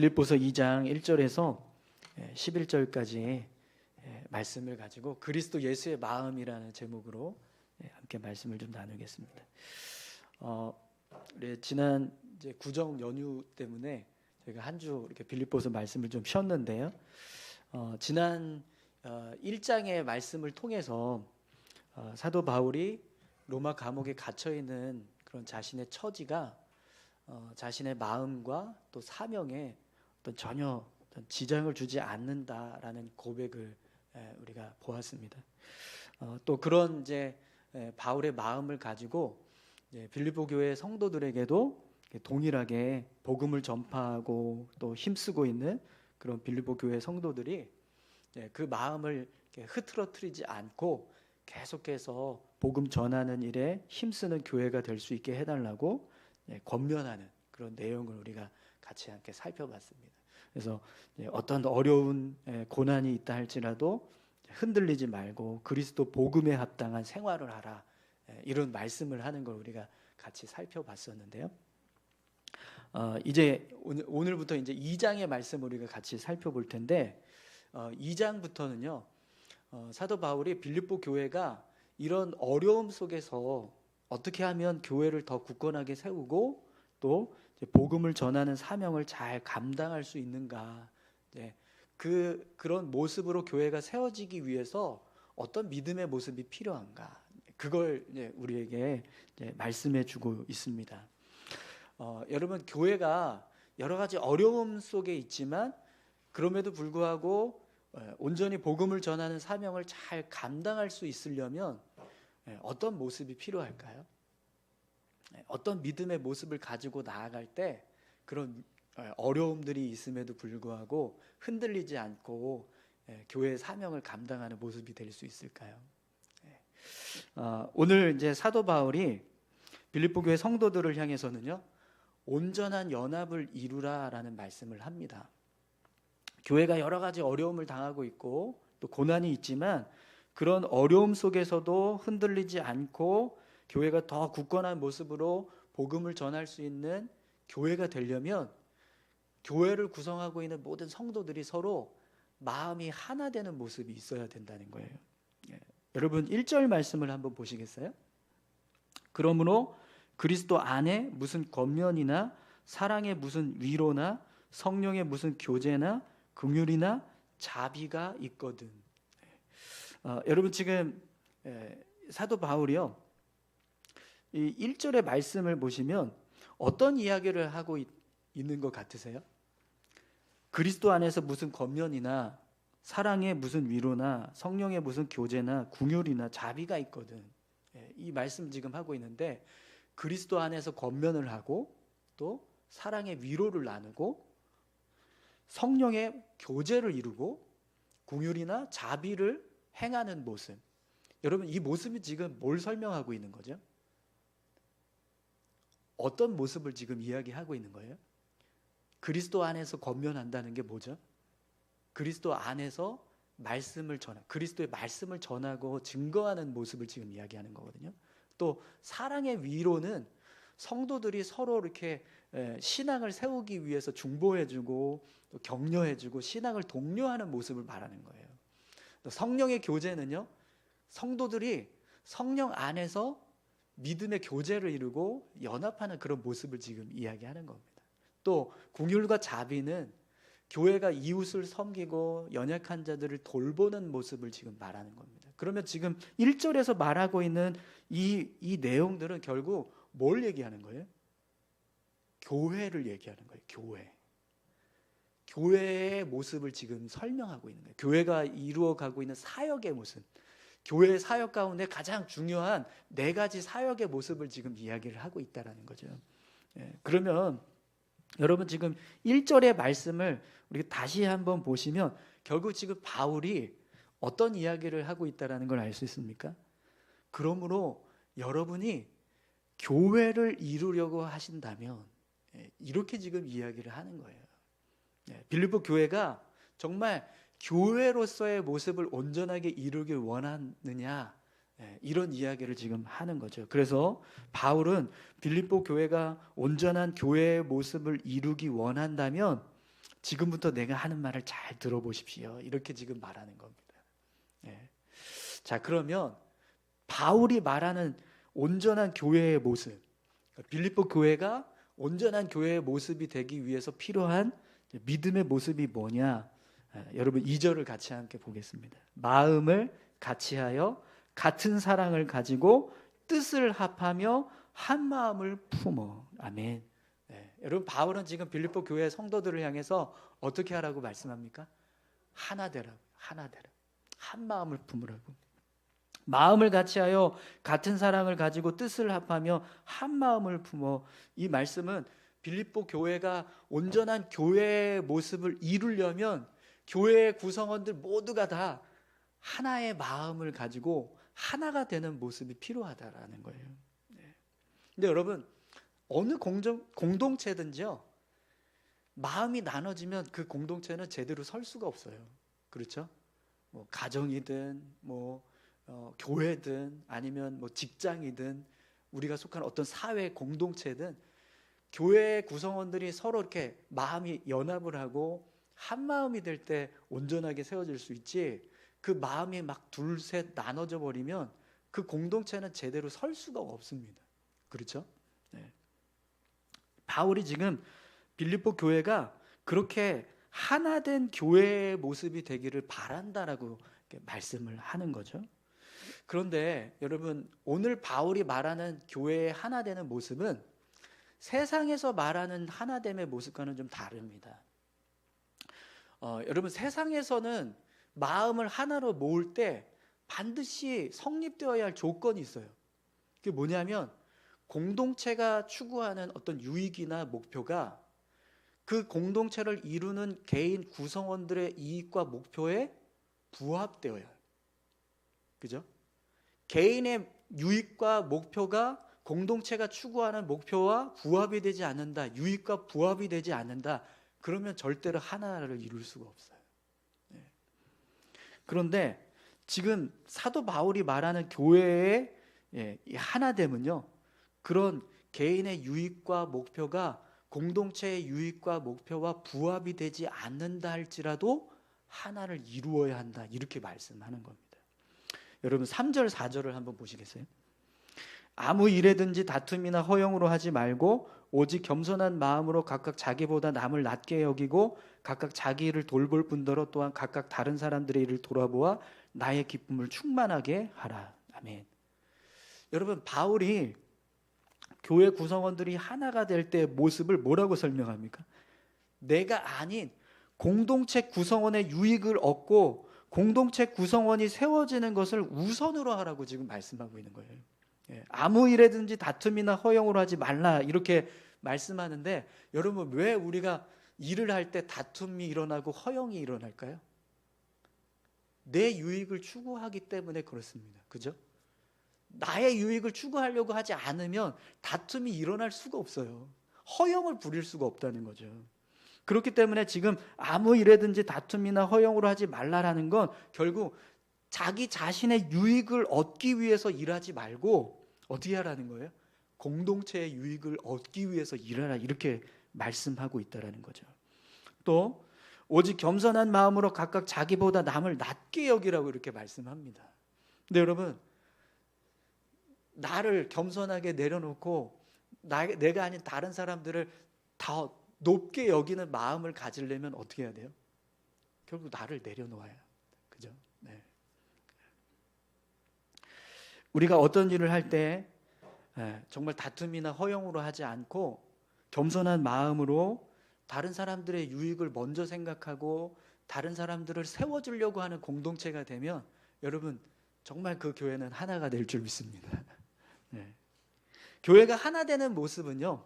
빌립보서 2장 1절에서 11절까지 말씀을 가지고 그리스도 예수의 마음이라는 제목으로 함께 말씀을 좀 나누겠습니다. 지난 이제 구정 연휴 때문에 저희가 한 주 이렇게 빌립보서 말씀을 좀 쉬었는데요. 지난 1장의 말씀을 통해서 사도 바울이 로마 감옥에 갇혀 있는 그런 자신의 처지가 자신의 마음과 또 사명에 전혀 지장을 주지 않는다라는 고백을 우리가 보았습니다. 또 그런 이제 바울의 마음을 가지고 빌립보 교회 성도들에게도 동일하게 복음을 전파하고 또 힘쓰고 있는 그런 빌립보 교회 성도들이 그 마음을 흐트러뜨리지 않고 계속해서 복음 전하는 일에 힘쓰는 교회가 될 수 있게 해달라고 권면하는 그런 내용을 우리가 같이 함께 살펴봤습니다. 그래서 어떤 어려운 고난이 있다 할지라도 흔들리지 말고 그리스도 복음에 합당한 생활을 하라, 이런 말씀을 하는 걸 우리가 같이 살펴봤었는데요. 이제 오늘부터 이제 2장의 말씀을 우리가 같이 살펴볼 텐데 2장부터는요 사도 바울이 빌립보 교회가 이런 어려움 속에서 어떻게 하면 교회를 더 굳건하게 세우고 또 복음을 전하는 사명을 잘 감당할 수 있는가, 그런 모습으로 교회가 세워지기 위해서 어떤 믿음의 모습이 필요한가, 그걸 우리에게 말씀해 주고 있습니다. 여러분, 교회가 여러 가지 어려움 속에 있지만 그럼에도 불구하고 온전히 복음을 전하는 사명을 잘 감당할 수 있으려면 어떤 모습이 필요할까요? 어떤 믿음의 모습을 가지고 나아갈 때 그런 어려움들이 있음에도 불구하고 흔들리지 않고 교회의 사명을 감당하는 모습이 될 수 있을까요? 오늘 이제 사도 바울이 빌립보 교회 성도들을 향해서는요 온전한 연합을 이루라라는 말씀을 합니다. 교회가 여러 가지 어려움을 당하고 있고 또 고난이 있지만 그런 어려움 속에서도 흔들리지 않고 교회가 더 굳건한 모습으로 복음을 전할 수 있는 교회가 되려면 교회를 구성하고 있는 모든 성도들이 서로 마음이 하나 되는 모습이 있어야 된다는 거예요. 여러분 1절 말씀을 한번 보시겠어요? 그러므로 그리스도 안에 무슨 권면이나 사랑의 무슨 위로나 성령의 무슨 교제나 긍휼이나 자비가 있거든. 여러분 지금 사도 바울이요 이 1절의 말씀을 보시면 어떤 이야기를 하고 있는 것 같으세요? 그리스도 안에서 무슨 권면이나 사랑의 무슨 위로나 성령의 무슨 교제나 긍휼이나 자비가 있거든. 이 말씀 지금 하고 있는데 그리스도 안에서 권면을 하고 또 사랑의 위로를 나누고 성령의 교제를 이루고 긍휼이나 자비를 행하는 모습. 여러분 이 모습이 지금 뭘 설명하고 있는 거죠? 어떤 모습을 지금 이야기하고 있는 거예요? 그리스도 안에서 권면한다는 게 뭐죠? 그리스도 안에서 말씀을 그리스도의 말씀을 전하고 증거하는 모습을 지금 이야기하는 거거든요. 또 사랑의 위로는 성도들이 서로 이렇게 신앙을 세우기 위해서 중보해주고 또 격려해주고 신앙을 독려하는 모습을 말하는 거예요. 또 성령의 교제는요, 성도들이 성령 안에서 믿음의 교제를 이루고 연합하는 그런 모습을 지금 이야기하는 겁니다. 또 긍휼과 자비는 교회가 이웃을 섬기고 연약한 자들을 돌보는 모습을 지금 말하는 겁니다. 그러면 지금 1절에서 말하고 있는 이 내용들은 결국 뭘 얘기하는 거예요? 교회를 얘기하는 거예요. 교회의 모습을 지금 설명하고 있는 거예요. 교회가 이루어가고 있는 사역의 모습, 교회의 사역 가운데 가장 중요한 4가지 사역의 모습을 지금 이야기를 하고 있다는 거죠. 그러면 여러분 지금 1절의 말씀을 우리가 다시 한번 보시면 결국 지금 바울이 어떤 이야기를 하고 있다는 걸 알 수 있습니까? 그러므로 여러분이 교회를 이루려고 하신다면 이렇게 지금 이야기를 하는 거예요. 빌립보 교회가 정말 교회로서의 모습을 온전하게 이루길 원하느냐, 이런 이야기를 지금 하는 거죠. 그래서 바울은 빌립보 교회가 온전한 교회의 모습을 이루기 원한다면 지금부터 내가 하는 말을 잘 들어보십시오. 이렇게 지금 말하는 겁니다. 예. 자, 그러면 바울이 말하는 온전한 교회의 모습, 빌립보 교회가 온전한 교회의 모습이 되기 위해서 필요한 믿음의 모습이 뭐냐? 여러분 2절을 같이 함께 보겠습니다. 마음을 같이하여 같은 사랑을 가지고 뜻을 합하며 한 마음을 품어. 아멘. 네. 여러분 바울은 지금 빌립보 교회 성도들을 향해서 어떻게 하라고 말씀합니까? 하나 되라고. 하나 되라. 한 마음을 품으라고. 마음을 같이하여 같은 사랑을 가지고 뜻을 합하며 한 마음을 품어. 이 말씀은 빌립보 교회가 온전한 교회의 모습을 이루려면 교회의 구성원들 모두가 다 하나의 마음을 가지고 하나가 되는 모습이 필요하다라는 거예요. 네. 근데 여러분 어느 공동체든지요, 마음이 나눠지면 그 공동체는 제대로 설 수가 없어요. 그렇죠? 뭐 가정이든 교회든 아니면 직장이든 우리가 속한 어떤 사회 공동체든 교회 구성원들이 서로 이렇게 마음이 연합을 하고 한 마음이 될 때 온전하게 세워질 수 있지, 그 마음이 막 둘, 셋 나눠져 버리면 그 공동체는 제대로 설 수가 없습니다. 그렇죠? 네. 바울이 지금 빌립보 교회가 그렇게 하나 된 교회의 모습이 되기를 바란다라고 말씀을 하는 거죠. 그런데 여러분 오늘 바울이 말하는 교회의 하나 되는 모습은 세상에서 말하는 하나됨의 모습과는 좀 다릅니다. 여러분 세상에서는 마음을 하나로 모을 때 반드시 성립되어야 할 조건이 있어요. 그게 뭐냐면 공동체가 추구하는 어떤 유익이나 목표가 그 공동체를 이루는 개인 구성원들의 이익과 목표에 부합되어야 해요. 그죠? 개인의 유익과 목표가 공동체가 추구하는 목표와 부합이 되지 않는다, 유익과 부합이 되지 않는다, 그러면 절대로 하나를 이룰 수가 없어요. 네. 그런데 지금 사도 바울이 말하는 교회의 하나됨은요, 그런 개인의 유익과 목표가 공동체의 유익과 목표와 부합이 되지 않는다 할지라도 하나를 이루어야 한다, 이렇게 말씀하는 겁니다. 여러분 3절 4절을 한번 보시겠어요? 아무 일에든지 다툼이나 허영으로 하지 말고 오직 겸손한 마음으로 각각 자기보다 남을 낮게 여기고 각각 자기 일을 돌볼 뿐더러 또한 각각 다른 사람들의 일을 돌아보아 나의 기쁨을 충만하게 하라. 아멘. 여러분 바울이 교회 구성원들이 하나가 될 때의 모습을 뭐라고 설명합니까? 내가 아닌 공동체 구성원의 유익을 얻고 공동체 구성원이 세워지는 것을 우선으로 하라고 지금 말씀하고 있는 거예요. 아무 일에든지 다툼이나 허영으로 하지 말라, 이렇게 말씀하는데 여러분 왜 우리가 일을 할 때 다툼이 일어나고 허영이 일어날까요? 내 유익을 추구하기 때문에 그렇습니다. 그죠? 나의 유익을 추구하려고 하지 않으면 다툼이 일어날 수가 없어요. 허영을 부릴 수가 없다는 거죠. 그렇기 때문에 지금 아무 일에든지 다툼이나 허영으로 하지 말라라는 건 결국 자기 자신의 유익을 얻기 위해서 일하지 말고 어떻게 하라는 거예요? 공동체의 유익을 얻기 위해서 일하라, 이렇게 말씀하고 있다라는 거죠. 또 오직 겸손한 마음으로 각각 자기보다 남을 낮게 여기라고 이렇게 말씀합니다. 근데 여러분 나를 겸손하게 내려놓고 내가 아닌 다른 사람들을 더 높게 여기는 마음을 가지려면 어떻게 해야 돼요? 결국 나를 내려놓아야. 그죠? 네. 우리가 어떤 일을 할 때 정말 다툼이나 허영으로 하지 않고 겸손한 마음으로 다른 사람들의 유익을 먼저 생각하고 다른 사람들을 세워주려고 하는 공동체가 되면 여러분 정말 그 교회는 하나가 될 줄 믿습니다. 네. 교회가 하나 되는 모습은요,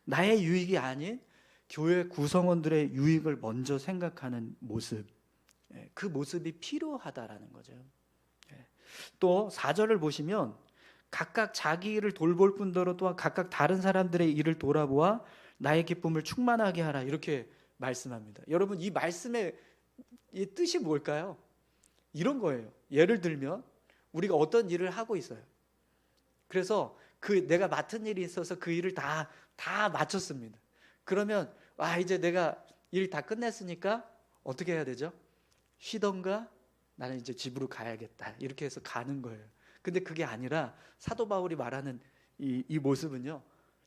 나의 유익이 아닌 교회 구성원들의 유익을 먼저 생각하는 모습, 그 모습이 필요하다라는 거죠. 또 4절을 보시면 각각 자기 일을 돌볼 뿐더러 또한 각각 다른 사람들의 일을 돌아보아 나의 기쁨을 충만하게 하라, 이렇게 말씀합니다. 여러분 이 말씀의 이 뜻이 뭘까요? 이런 거예요. 예를 들면 우리가 어떤 일을 하고 있어요. 그래서 내가 맡은 일이 있어서 그 일을 다 마쳤습니다. 그러면 이제 내가 일 다 끝냈으니까 어떻게 해야 되죠? 쉬던가 나는 이제 집으로 가야겠다. 이렇게 해서 가는 거예요. 근데 그게 아니라 사도 바울이 말하는 이 모습은요,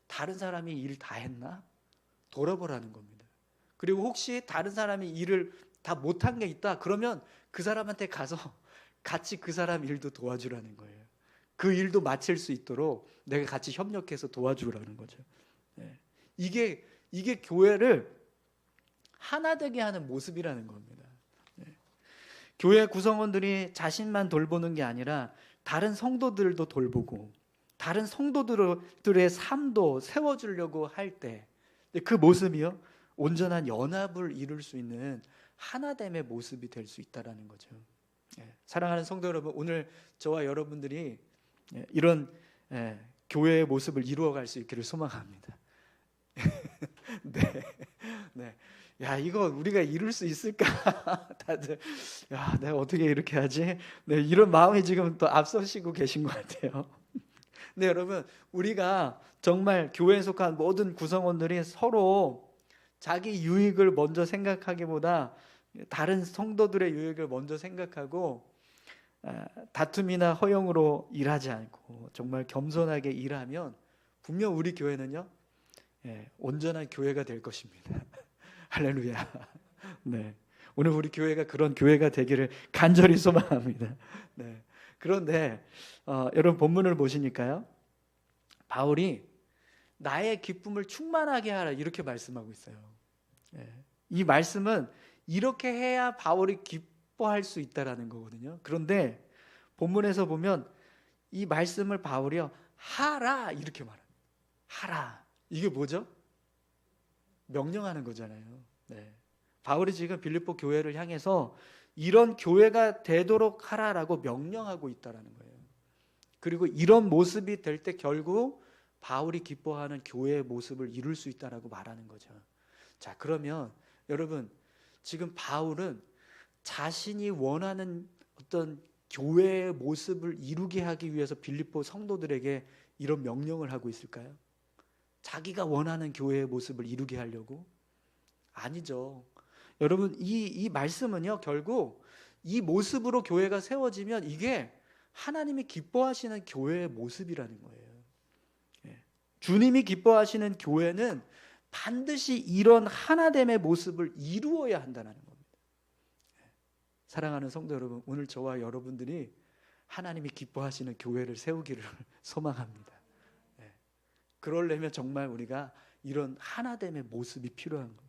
다른 사람이 일 다 했나? 돌아보라는 겁니다. 그리고 혹시 다른 사람이 일을 다 못한 게 있다 그러면 그 사람한테 가서 같이 그 사람 일도 도와주라는 거예요. 그 일도 마칠 수 있도록 내가 같이 협력해서 도와주라는 거죠. 네. 이게 교회를 하나 되게 하는 모습이라는 겁니다. 네. 교회 구성원들이 자신만 돌보는 게 아니라 다른 성도들도 돌보고 다른 성도들의 삶도 세워주려고 할 때 그 모습이요, 온전한 연합을 이룰 수 있는 하나됨의 모습이 될 수 있다는 거죠. 사랑하는 성도 여러분, 오늘 저와 여러분들이 이런 교회의 모습을 이루어갈 수 있기를 소망합니다. 네, 네. 야, 이거 우리가 이룰 수 있을까? 다들 야, 내가 어떻게 이렇게 하지? 네, 이런 마음이 지금 또 앞서시고 계신 것 같아요. 네, 여러분, 우리가 정말 교회에 속한 모든 구성원들이 서로 자기 유익을 먼저 생각하기보다 다른 성도들의 유익을 먼저 생각하고 다툼이나 허용으로 일하지 않고 정말 겸손하게 일하면 분명 우리 교회는요, 온전한 교회가 될 것입니다. 할렐루야. 네, 오늘 우리 교회가 그런 교회가 되기를 간절히 소망합니다. 네. 그런데 여러분 본문을 보시니까요, 바울이 나의 기쁨을 충만하게 하라 이렇게 말씀하고 있어요. 이 말씀은 이렇게 해야 바울이 기뻐할 수 있다라는 거거든요. 그런데 본문에서 보면 이 말씀을 바울이요, 하라 이렇게 말해요. 하라. 이게 뭐죠? 명령하는 거잖아요. 네. 바울이 지금 빌립보 교회를 향해서 이런 교회가 되도록 하라라고 명령하고 있다라는 거예요. 그리고 이런 모습이 될 때 결국 바울이 기뻐하는 교회의 모습을 이룰 수 있다라고 말하는 거죠. 자, 그러면 여러분, 지금 바울은 자신이 원하는 어떤 교회의 모습을 이루게 하기 위해서 빌립보 성도들에게 이런 명령을 하고 있을까요? 자기가 원하는 교회의 모습을 이루게 하려고? 아니죠. 여러분, 이 말씀은요, 결국 이 모습으로 교회가 세워지면 이게 하나님이 기뻐하시는 교회의 모습이라는 거예요. 주님이 기뻐하시는 교회는 반드시 이런 하나됨의 모습을 이루어야 한다는 겁니다. 사랑하는 성도 여러분, 오늘 저와 여러분들이 하나님이 기뻐하시는 교회를 세우기를 소망합니다. 그러려면 정말 우리가 이런 하나됨의 모습이 필요한 겁니다.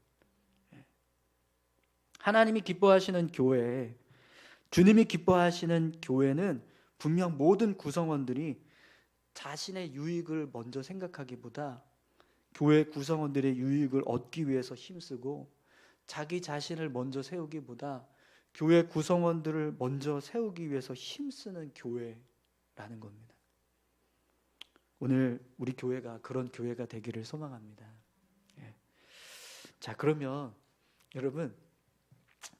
하나님이 기뻐하시는 교회, 주님이 기뻐하시는 교회는 분명 모든 구성원들이 자신의 유익을 먼저 생각하기보다 교회 구성원들의 유익을 얻기 위해서 힘쓰고 자기 자신을 먼저 세우기보다 교회 구성원들을 먼저 세우기 위해서 힘쓰는 교회라는 겁니다. 오늘 우리 교회가 그런 교회가 되기를 소망합니다. 자, 그러면 여러분,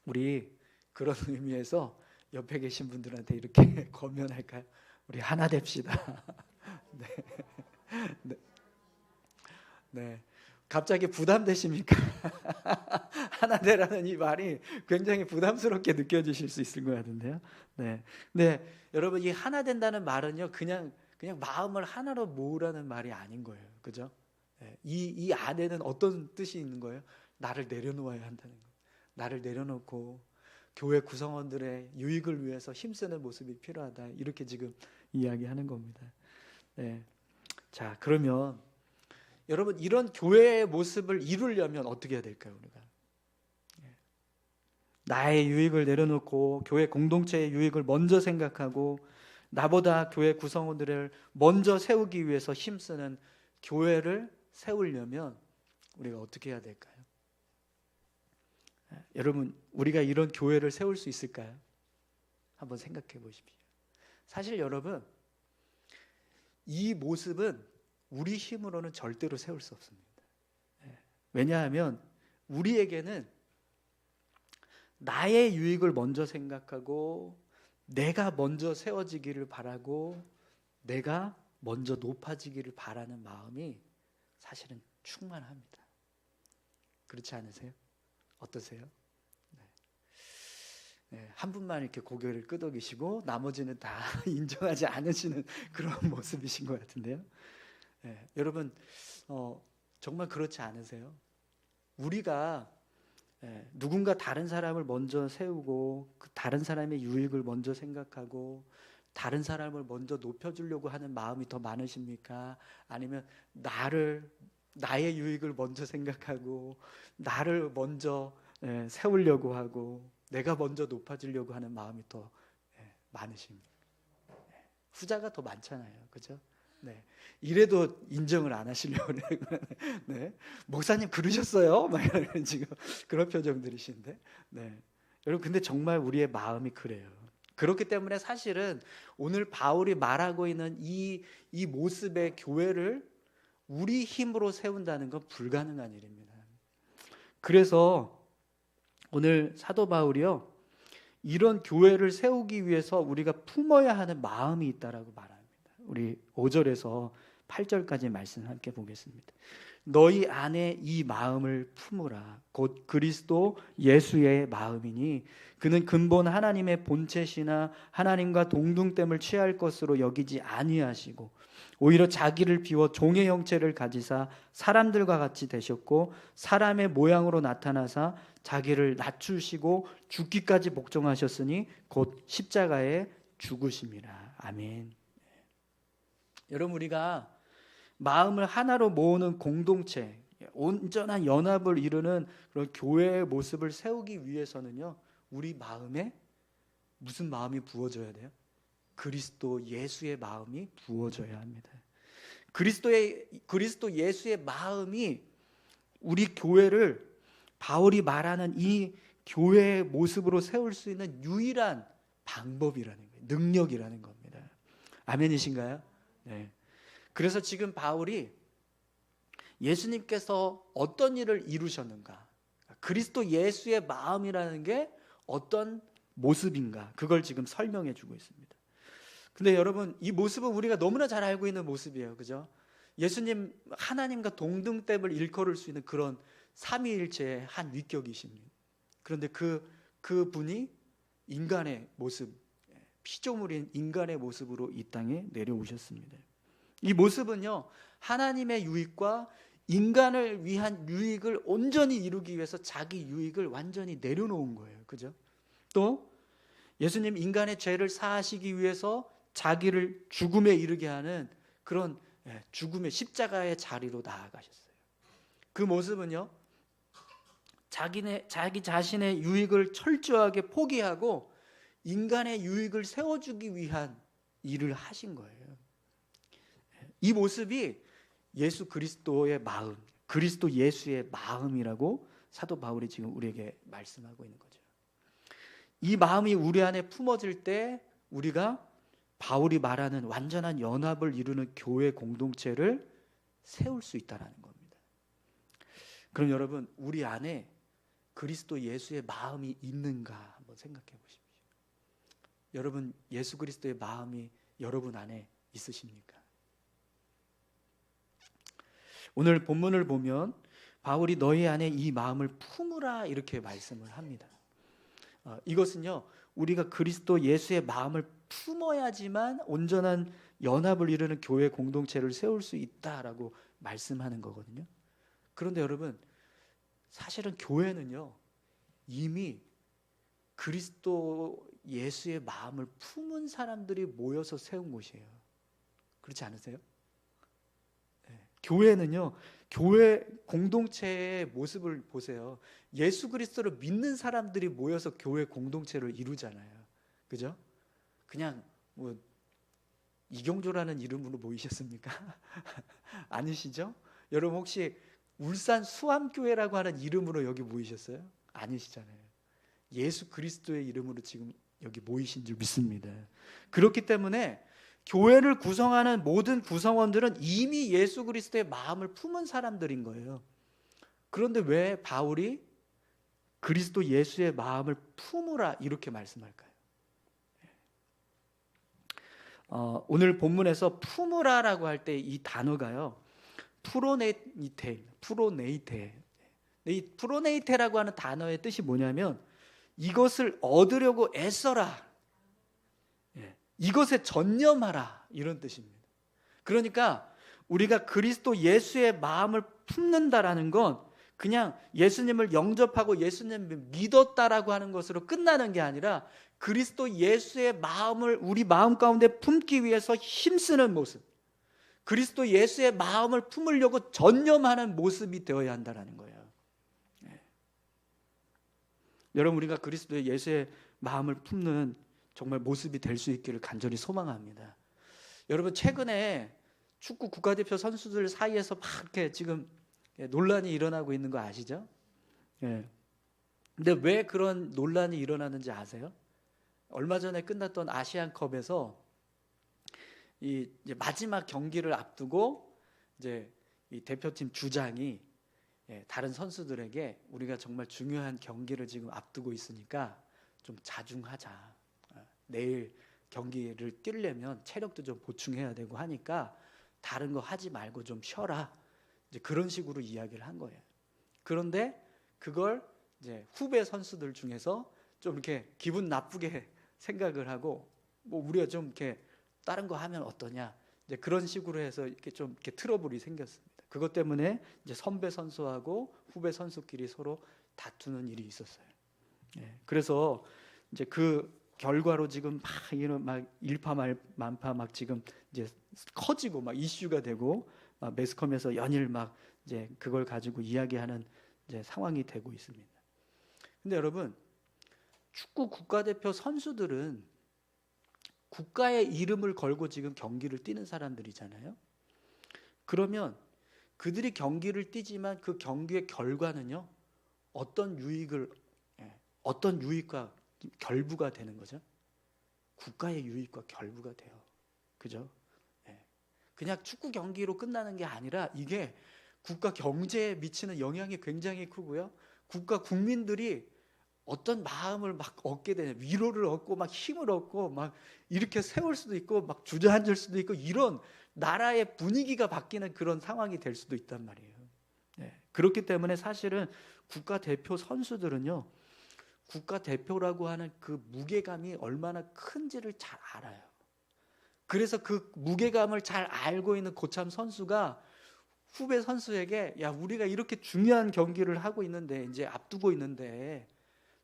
우리 그런 의미에서 옆에 계신 분들한테 이렇게 권면할까요? 우리 하나 됩시다. 네. 네. 네. 갑자기 부담되십니까? 하나 되라는 이 말이 굉장히 부담스럽게 느껴지실 수 있을 것 같은데요. 네. 네. 여러분, 이 하나 된다는 말은요, 그냥 마음을 하나로 모으라는 말이 아닌 거예요. 그죠? 네. 이 안에는 어떤 뜻이 있는 거예요? 나를 내려놓아야 한다는 거예요. 나를 내려놓고 교회 구성원들의 유익을 위해서 힘쓰는 모습이 필요하다. 이렇게 지금 이야기하는 겁니다. 네. 자, 그러면 여러분, 이런 교회의 모습을 이루려면 어떻게 해야 될까요, 우리가? 나의 유익을 내려놓고 교회 공동체의 유익을 먼저 생각하고 나보다 교회 구성원들을 먼저 세우기 위해서 힘쓰는 교회를 세우려면 우리가 어떻게 해야 될까요? 여러분, 우리가 이런 교회를 세울 수 있을까요? 한번 생각해 보십시오. 사실 여러분, 이 모습은 우리 힘으로는 절대로 세울 수 없습니다. 왜냐하면 우리에게는 나의 유익을 먼저 생각하고 내가 먼저 세워지기를 바라고 내가 먼저 높아지기를 바라는 마음이 사실은 충만합니다. 그렇지 않으세요? 어떠세요? 네, 한 분만 이렇게 고개를 끄덕이시고 나머지는 다 인정하지 않으시는 그런 모습이신 것 같은데요. 네, 여러분 정말 그렇지 않으세요? 우리가 누군가 다른 사람을 먼저 세우고 그 다른 사람의 유익을 먼저 생각하고 다른 사람을 먼저 높여주려고 하는 마음이 더 많으십니까? 아니면 나의 유익을 먼저 생각하고 나를 먼저 세우려고 하고 내가 먼저 높아지려고 하는 마음이 더 많으십니까? 후자가 더 많잖아요, 그죠? 네. 이래도 인정을 안 하시려고 그래요. 네. 목사님 그러셨어요? 막 이런 지금 그런 표정들이신데, 네. 여러분 근데 정말 우리의 마음이 그래요. 그렇기 때문에 사실은 오늘 바울이 말하고 있는 이 모습의 교회를 우리 힘으로 세운다는 건 불가능한 일입니다. 그래서 오늘 사도 바울이요, 이런 교회를 세우기 위해서 우리가 품어야 하는 마음이 있다라고 말합니다. 우리 5절에서 8절까지 말씀 함께 보겠습니다. 너희 안에 이 마음을 품으라. 곧 그리스도 예수의 마음이니 그는 근본 하나님의 본체시나 하나님과 동등됨을 취할 것으로 여기지 아니하시고 오히려 자기를 비워 종의 형체를 가지사 사람들과 같이 되셨고 사람의 모양으로 나타나사 자기를 낮추시고 죽기까지 복종하셨으니 곧 십자가에 죽으심이라. 아멘. 여러분 우리가 마음을 하나로 모으는 공동체, 온전한 연합을 이루는 그런 교회의 모습을 세우기 위해서는요, 우리 마음에 무슨 마음이 부어져야 돼요? 그리스도 예수의 마음이 부어져야 합니다. 그리스도 예수의 마음이 우리 교회를 바울이 말하는 이 교회의 모습으로 세울 수 있는 유일한 방법이라는 거예요. 능력이라는 겁니다. 아멘이신가요? 네. 그래서 지금 바울이 예수님께서 어떤 일을 이루셨는가, 그리스도 예수의 마음이라는 게 어떤 모습인가, 그걸 지금 설명해 주고 있습니다. 근데 여러분 이 모습은 우리가 너무나 잘 알고 있는 모습이에요, 그죠? 예수님 하나님과 동등됨을 일컬을 수 있는 그런 삼위일체의 한 위격이십니다. 그런데 그 분이 인간의 모습, 피조물인 인간의 모습으로 이 땅에 내려오셨습니다. 이 모습은요, 하나님의 유익과 인간을 위한 유익을 온전히 이루기 위해서 자기 유익을 완전히 내려놓은 거예요, 그죠? 또 예수님 인간의 죄를 사하시기 위해서 자기를 죽음에 이르게 하는 그런 죽음의 십자가의 자리로 나아가셨어요. 그 모습은요, 자기 자신의 유익을 철저하게 포기하고 인간의 유익을 세워주기 위한 일을 하신 거예요. 이 모습이 예수 그리스도의 마음, 그리스도 예수의 마음이라고 사도 바울이 지금 우리에게 말씀하고 있는 거죠. 이 마음이 우리 안에 품어질 때 우리가 바울이 말하는 완전한 연합을 이루는 교회 공동체를 세울 수 있다는 겁니다. 그럼 여러분 우리 안에 그리스도 예수의 마음이 있는가 한번 생각해 보십시오. 여러분 예수 그리스도의 마음이 여러분 안에 있으십니까? 오늘 본문을 보면 바울이 너희 안에 이 마음을 품으라 이렇게 말씀을 합니다. 이것은요, 우리가 그리스도 예수의 마음을 품어야지만 온전한 연합을 이루는 교회 공동체를 세울 수 있다라고 말씀하는 거거든요. 그런데 여러분 사실은 교회는요, 이미 그리스도 예수의 마음을 품은 사람들이 모여서 세운 곳이에요. 그렇지 않으세요? 교회는요, 교회 공동체의 모습을 보세요. 예수 그리스도를 믿는 사람들이 모여서 교회 공동체를 이루잖아요, 그죠? 그냥 뭐 이경조라는 이름으로 모이셨습니까? 아니시죠? 여러분 혹시 울산 수암교회라고 하는 이름으로 여기 모이셨어요? 아니시잖아요. 예수 그리스도의 이름으로 지금 여기 모이신 줄 믿습니다. 그렇기 때문에 교회를 구성하는 모든 구성원들은 이미 예수 그리스도의 마음을 품은 사람들인 거예요. 그런데 왜 바울이 그리스도 예수의 마음을 품으라 이렇게 말씀할까요? 오늘 본문에서 품으라라고 할 때 이 단어가요, 프로네이테, 이 프로네이테라고 하는 단어의 뜻이 뭐냐면 이것을 얻으려고 애써라, 이것에 전념하라, 이런 뜻입니다. 그러니까 우리가 그리스도 예수의 마음을 품는다라는 건 그냥 예수님을 영접하고 예수님을 믿었다라고 하는 것으로 끝나는 게 아니라 그리스도 예수의 마음을 우리 마음 가운데 품기 위해서 힘쓰는 모습, 그리스도 예수의 마음을 품으려고 전념하는 모습이 되어야 한다는 거예요. 여러분, 우리가 그리스도 예수의 마음을 품는 정말 모습이 될 수 있기를 간절히 소망합니다. 여러분, 최근에 축구 국가대표 선수들 사이에서 막 이렇게 지금 논란이 일어나고 있는 거 아시죠? 근데 왜 그런 논란이 일어나는지 아세요? 얼마 전에 끝났던 아시안컵에서 이제 마지막 경기를 앞두고 이제 이 대표팀 주장이 다른 선수들에게 우리가 정말 중요한 경기를 지금 앞두고 있으니까 좀 자중하자. 내일 경기를 뛰려면 체력도 좀 보충해야 되고 하니까 다른 거 하지 말고 좀 쉬어라. 이제 그런 식으로 이야기를 한 거예요. 그런데 그걸 이제 후배 선수들 중에서 좀 이렇게 기분 나쁘게 생각을 하고 뭐 우리가 좀 이렇게 다른 거 하면 어떠냐. 이제 그런 식으로 해서 이렇게 좀 이렇게 트러블이 생겼습니다. 그것 때문에 이제 선배 선수하고 후배 선수끼리 서로 다투는 일이 있었어요. 그래서 이제 그 결과로 지금 막 일파만파 막 지금 이제 커지고 막 이슈가 되고 막 매스컴에서 연일 막 이제 그걸 가지고 이야기하는 이제 상황이 되고 있습니다. 근데 여러분, 축구 국가대표 선수들은 국가의 이름을 걸고 지금 경기를 뛰는 사람들이잖아요. 그러면 그들이 경기를 뛰지만 그 경기의 결과는요, 어떤 유익과 결부가 되는 거죠? 국가의 유익과 결부가 돼요. 그죠? 그냥 축구 경기로 끝나는 게 아니라 이게 국가 경제에 미치는 영향이 굉장히 크고요. 국가 국민들이 어떤 마음을 막 얻게 되냐, 위로를 얻고 막 힘을 얻고 막 이렇게 세울 수도 있고 막 주저앉을 수도 있고 이런 나라의 분위기가 바뀌는 그런 상황이 될 수도 있단 말이에요. 그렇기 때문에 사실은 국가대표 선수들은요, 국가대표라고 하는 그 무게감이 얼마나 큰지를 잘 알아요. 그래서 그 무게감을 잘 알고 있는 고참 선수가 후배 선수에게 야, 우리가 이렇게 중요한 경기를 하고 있는데 이제 앞두고 있는데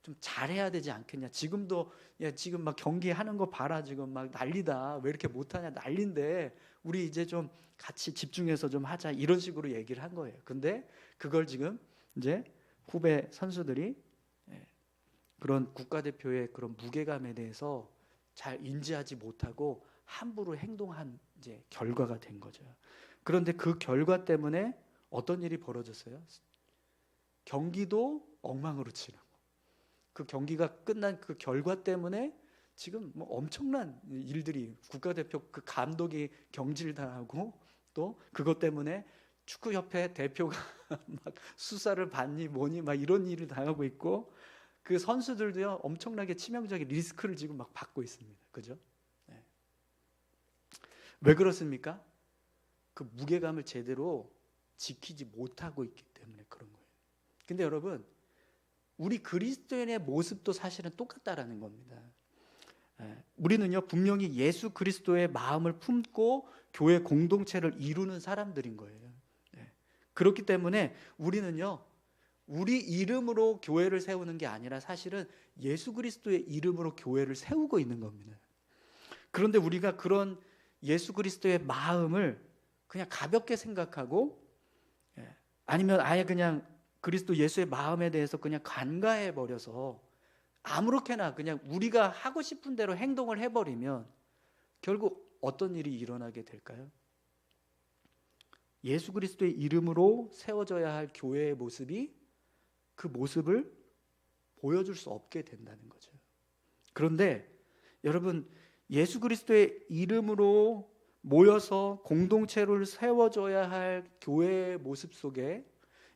좀 잘해야 되지 않겠냐. 지금도 야, 지금 막 경기하는 거 봐라. 지금 막 난리다. 왜 이렇게 못하냐. 난리인데 우리 이제 좀 같이 집중해서 좀 하자. 이런 식으로 얘기를 한 거예요. 근데 그걸 지금 이제 후배 선수들이 그런 국가대표의 그런 무게감에 대해서 잘 인지하지 못하고 함부로 행동한 이제 결과가 된 거죠. 그런데 그 결과 때문에 어떤 일이 벌어졌어요? 경기도 엉망으로 치르고 그 경기가 끝난 그 결과 때문에 지금 뭐 엄청난 일들이 국가대표 그 감독이 경질당하고 또 그것 때문에 축구협회 대표가 막 수사를 받니 뭐니 막 이런 일을 당하고 있고 그 선수들도요 엄청나게 치명적인 리스크를 지금 막 받고 있습니다. 그죠? 왜 그렇습니까? 그 무게감을 제대로 지키지 못하고 있기 때문에 그런 거예요. 근데 여러분, 우리 그리스도인의 모습도 사실은 똑같다라는 겁니다. 우리는요 분명히 예수 그리스도의 마음을 품고 교회 공동체를 이루는 사람들인 거예요. 그렇기 때문에 우리는요 우리 이름으로 교회를 세우는 게 아니라 사실은 예수 그리스도의 이름으로 교회를 세우고 있는 겁니다. 그런데 우리가 그런 예수 그리스도의 마음을 그냥 가볍게 생각하고 아니면 아예 그냥 그리스도 예수의 마음에 대해서 그냥 간과해 버려서 아무렇게나 그냥 우리가 하고 싶은 대로 행동을 해버리면 결국 어떤 일이 일어나게 될까요? 예수 그리스도의 이름으로 세워져야 할 교회의 모습이 그 모습을 보여줄 수 없게 된다는 거죠. 그런데 여러분, 예수 그리스도의 이름으로 모여서 공동체를 세워줘야 할 교회의 모습 속에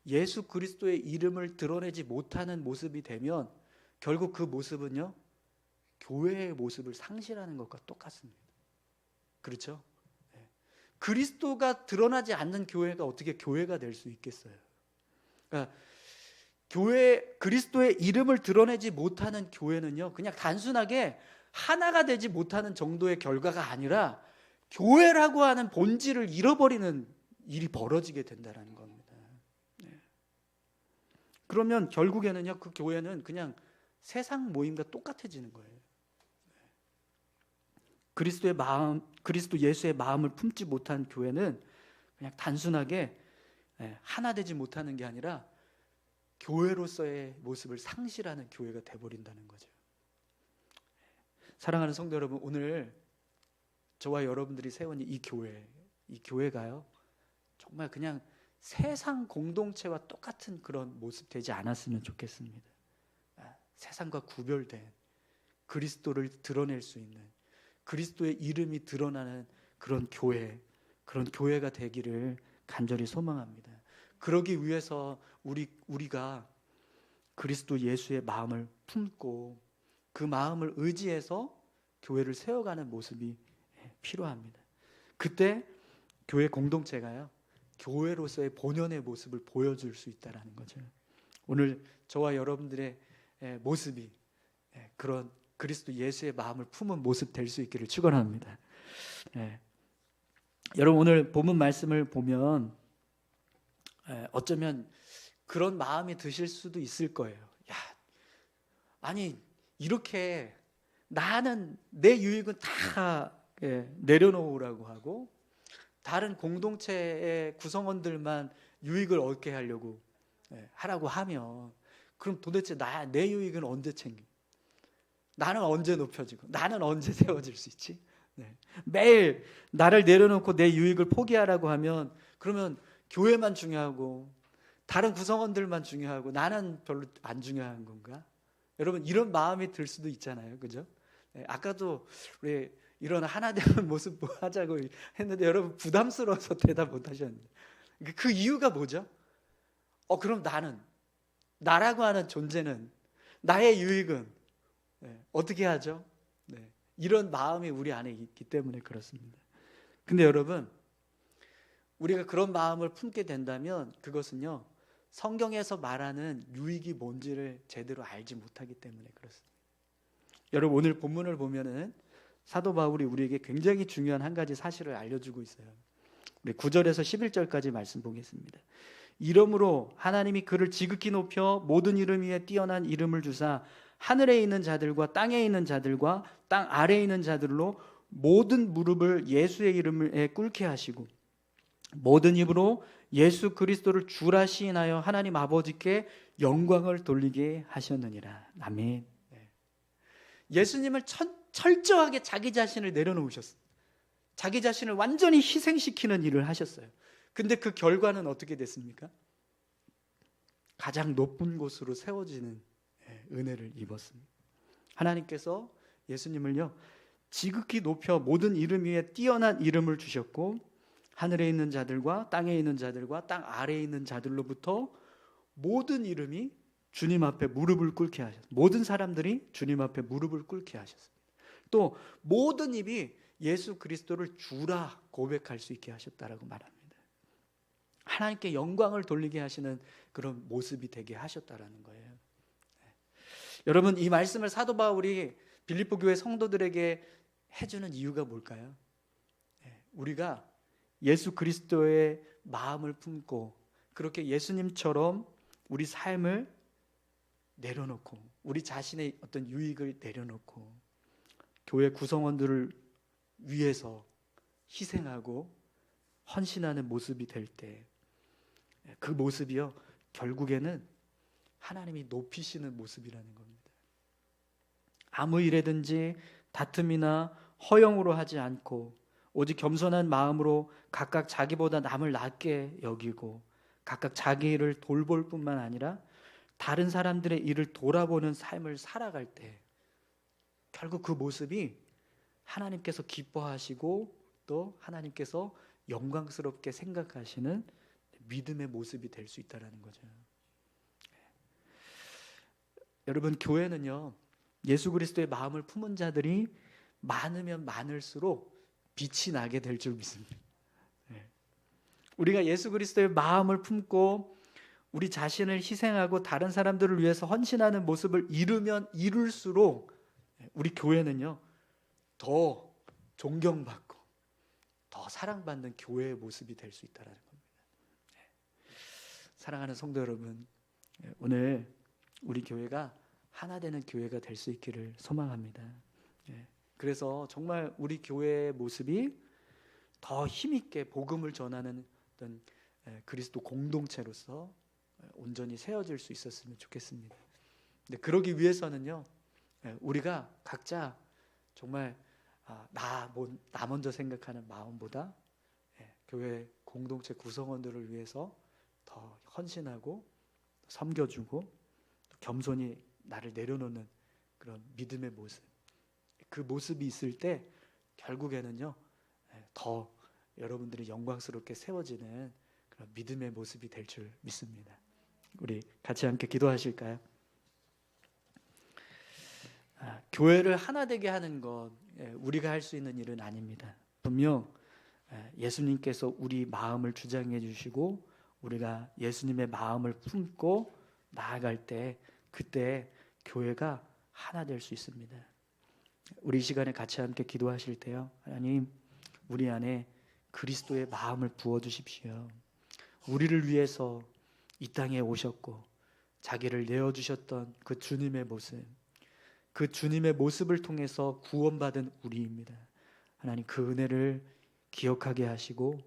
예수 그리스도의 이름을 드러내지 못하는 모습이 되면 결국 그 모습은요 교회의 모습을 상실하는 것과 똑같습니다. 그렇죠? 그리스도가 드러나지 않는 교회가 어떻게 교회가 될 수 있겠어요? 그러니까 교회 그리스도의 이름을 드러내지 못하는 교회는요, 그냥 단순하게 하나가 되지 못하는 정도의 결과가 아니라 교회라고 하는 본질을 잃어버리는 일이 벌어지게 된다는 겁니다. 그러면 결국에는요, 그 교회는 그냥 세상 모임과 똑같아지는 거예요. 그리스도의 마음, 그리스도 예수의 마음을 품지 못한 교회는 그냥 단순하게 하나 되지 못하는 게 아니라 교회로서의 모습을 상실하는 교회가 돼버린다는 거죠. 사랑하는 성도 여러분, 오늘 저와 여러분들이 세운 이 교회가요, 정말 그냥 세상 공동체와 똑같은 그런 모습 되지 않았으면 좋겠습니다. 세상과 구별된 그리스도를 드러낼 수 있는, 그리스도의 이름이 드러나는 그런 교회가 되기를 간절히 소망합니다. 그러기 위해서 우리가 그리스도 예수의 마음을 품고 그 마음을 의지해서 교회를 세워가는 모습이 필요합니다. 그때 교회 공동체가요, 교회로서의 본연의 모습을 보여줄 수 있다는 거죠. 오늘 저와 여러분들의 모습이 그런 그리스도 예수의 마음을 품은 모습 될 수 있기를 축원합니다. 여러분, 오늘 본문 말씀을 보면 어쩌면 그런 마음이 드실 수도 있을 거예요. 야, 아니 이렇게 나는 내 유익은 다 내려놓으라고 하고 다른 공동체의 구성원들만 유익을 얻게 하려고 하라고 하면, 그럼 도대체 내 유익은 언제 챙겨? 나는 언제 높여지고 나는 언제 세워질 수 있지? 매일 나를 내려놓고 내 유익을 포기하라고 하면, 그러면 교회만 중요하고 다른 구성원들만 중요하고 나는 별로 안 중요한 건가? 여러분, 이런 마음이 들 수도 있잖아요, 그죠? 아까도 우리 이런 하나 되는 모습 하자고 했는데 여러분 부담스러워서 대답 못 하셨는데, 그 이유가 뭐죠? 그럼 나라고 하는 존재는, 나의 유익은 어떻게 하죠? 이런 마음이 우리 안에 있기 때문에 그렇습니다. 근데 여러분, 우리가 그런 마음을 품게 된다면 그것은요, 성경에서 말하는 유익이 뭔지를 제대로 알지 못하기 때문에 그렇습니다. 여러분, 오늘 본문을 보면은 사도 바울이 우리에게 굉장히 중요한 한 가지 사실을 알려주고 있어요. 우리 9절에서 11절까지 말씀 보겠습니다. 이러므로 하나님이 그를 지극히 높여 모든 이름 위에 뛰어난 이름을 주사 하늘에 있는 자들과 땅에 있는 자들과 땅 아래에 있는 자들로 모든 무릎을 예수의 이름에 꿇게 하시고 모든 입으로 예수 그리스도를 주라 시인하여 하나님 아버지께 영광을 돌리게 하셨느니라. 아멘. 예수님을 철저하게 자기 자신을 내려놓으셨어요. 자기 자신을 완전히 희생시키는 일을 하셨어요. 근데 그 결과는 어떻게 됐습니까? 가장 높은 곳으로 세워지는 은혜를 입었습니다. 하나님께서 예수님을요, 지극히 높여 모든 이름 위에 뛰어난 이름을 주셨고 하늘에 있는 자들과 땅에 있는 자들과 땅 아래에 있는 자들로부터 모든 이름이 주님 앞에 무릎을 꿇게 하셨습니다. 모든 사람들이 주님 앞에 무릎을 꿇게 하셨습니다. 또 모든 입이 예수 그리스도를 주라 고백할 수 있게 하셨다라고 말합니다. 하나님께 영광을 돌리게 하시는 그런 모습이 되게 하셨다라는 거예요. 여러분, 이 말씀을 사도 바울이 빌립보 교회 성도들에게 해주는 이유가 뭘까요? 우리가 예수 그리스도의 마음을 품고 그렇게 예수님처럼 우리 삶을 내려놓고 우리 자신의 어떤 유익을 내려놓고 교회 구성원들을 위해서 희생하고 헌신하는 모습이 될 때, 그 모습이요, 결국에는 하나님이 높이시는 모습이라는 겁니다. 아무 일에든지 다툼이나 허영으로 하지 않고 오직 겸손한 마음으로 각각 자기보다 남을 낮게 여기고 각각 자기 일을 돌볼 뿐만 아니라 다른 사람들의 일을 돌아보는 삶을 살아갈 때 결국 그 모습이 하나님께서 기뻐하시고 또 하나님께서 영광스럽게 생각하시는 믿음의 모습이 될 수 있다는 거죠. 여러분, 교회는요, 예수 그리스도의 마음을 품은 자들이 많으면 많을수록 빛이 나게 될 줄 믿습니다. 우리가 예수 그리스도의 마음을 품고 우리 자신을 희생하고 다른 사람들을 위해서 헌신하는 모습을 이루면 이룰수록 우리 교회는요 더 존경받고 더 사랑받는 교회의 모습이 될 수 있다는 겁니다. 사랑하는 성도 여러분, 오늘 우리 교회가 하나 되는 교회가 될 수 있기를 소망합니다. 그래서 정말 우리 교회의 모습이 더 힘있게 복음을 전하는 어떤 그리스도 공동체로서 온전히 세워질 수 있었으면 좋겠습니다. 근데 그러기 위해서는요, 우리가 각자 정말 나 먼저 생각하는 마음보다 교회 공동체 구성원들을 위해서 더 헌신하고 섬겨주고 겸손히 나를 내려놓는 그런 믿음의 모습, 그 모습이 있을 때 결국에는요 더 여러분들이 영광스럽게 세워지는 그런 믿음의 모습이 될 줄 믿습니다. 우리 같이 함께 기도하실까요? 교회를 하나 되게 하는 것 우리가 할 수 있는 일은 아닙니다. 분명 예수님께서 우리 마음을 주장해 주시고 우리가 예수님의 마음을 품고 나아갈 때 그때 교회가 하나 될 수 있습니다. 우리 이 시간에 같이 함께 기도하실 때요, 하나님 우리 안에 그리스도의 마음을 부어주십시오. 우리를 위해서 이 땅에 오셨고 자기를 내어주셨던 그 주님의 모습, 그 주님의 모습을 통해서 구원받은 우리입니다. 하나님 그 은혜를 기억하게 하시고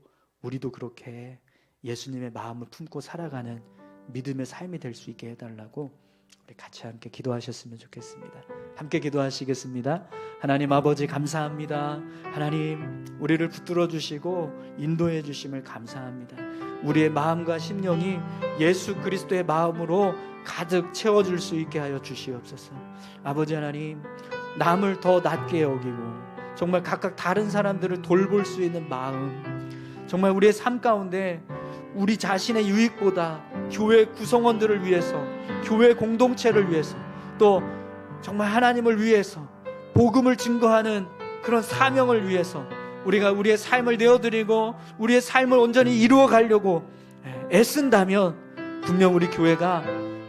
우리도 그렇게 예수님의 마음을 품고 살아가는 믿음의 삶이 될 수 있게 해달라고 우리 같이 함께 기도하셨으면 좋겠습니다. 함께 기도하시겠습니다. 하나님 아버지 감사합니다. 하나님 우리를 붙들어 주시고 인도해 주심을 감사합니다. 우리의 마음과 심령이 예수 그리스도의 마음으로 가득 채워줄 수 있게 하여 주시옵소서. 아버지 하나님 남을 더 낮게 여기고 정말 각각 다른 사람들을 돌볼 수 있는 마음, 정말 우리의 삶 가운데 우리 자신의 유익보다 교회 구성원들을 위해서, 교회 공동체를 위해서, 또 정말 하나님을 위해서 복음을 증거하는 그런 사명을 위해서 우리가 우리의 삶을 내어드리고 우리의 삶을 온전히 이루어 가려고 애쓴다면 분명 우리 교회가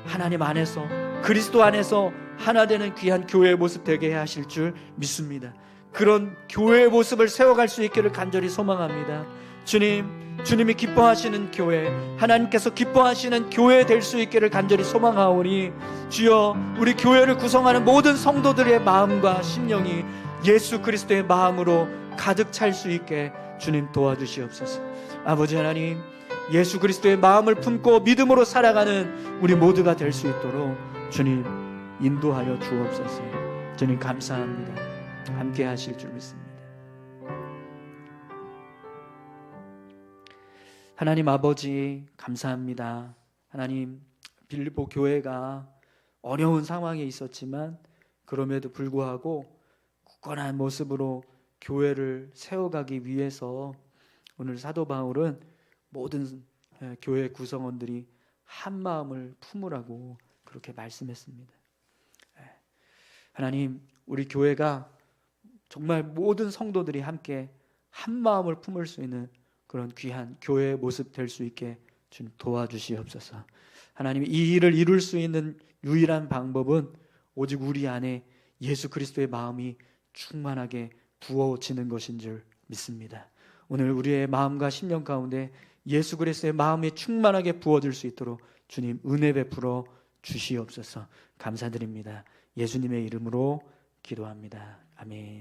하나님 안에서 그리스도 안에서 하나 되는 귀한 교회의 모습 되게 하실 줄 믿습니다. 그런 교회의 모습을 세워갈 수 있기를 간절히 소망합니다. 주님이 기뻐하시는 교회, 하나님께서 기뻐하시는 교회 될 수 있기를 간절히 소망하오니 주여 우리 교회를 구성하는 모든 성도들의 마음과 심령이 예수 그리스도의 마음으로 가득 찰 수 있게 주님 도와주시옵소서. 아버지 하나님 예수 그리스도의 마음을 품고 믿음으로 살아가는 우리 모두가 될 수 있도록 주님 인도하여 주옵소서. 주님 감사합니다. 함께 하실 줄 믿습니다. 하나님 아버지 감사합니다. 하나님 빌립보 교회가 어려운 상황에 있었지만 그럼에도 불구하고 굳건한 모습으로 교회를 세워가기 위해서 오늘 사도 바울은 모든 교회 구성원들이 한 마음을 품으라고 그렇게 말씀했습니다. 하나님 우리 교회가 정말 모든 성도들이 함께 한 마음을 품을 수 있는 그런 귀한 교회의 모습 될 수 있게 주님 도와주시옵소서. 하나님 이 일을 이룰 수 있는 유일한 방법은 오직 우리 안에 예수 그리스도의 마음이 충만하게 부어지는 것인 줄 믿습니다. 오늘 우리의 마음과 심령 가운데 예수 그리스도의 마음이 충만하게 부어질 수 있도록 주님 은혜 베풀어 주시옵소서. 감사드립니다. 예수님의 이름으로 기도합니다. 아멘.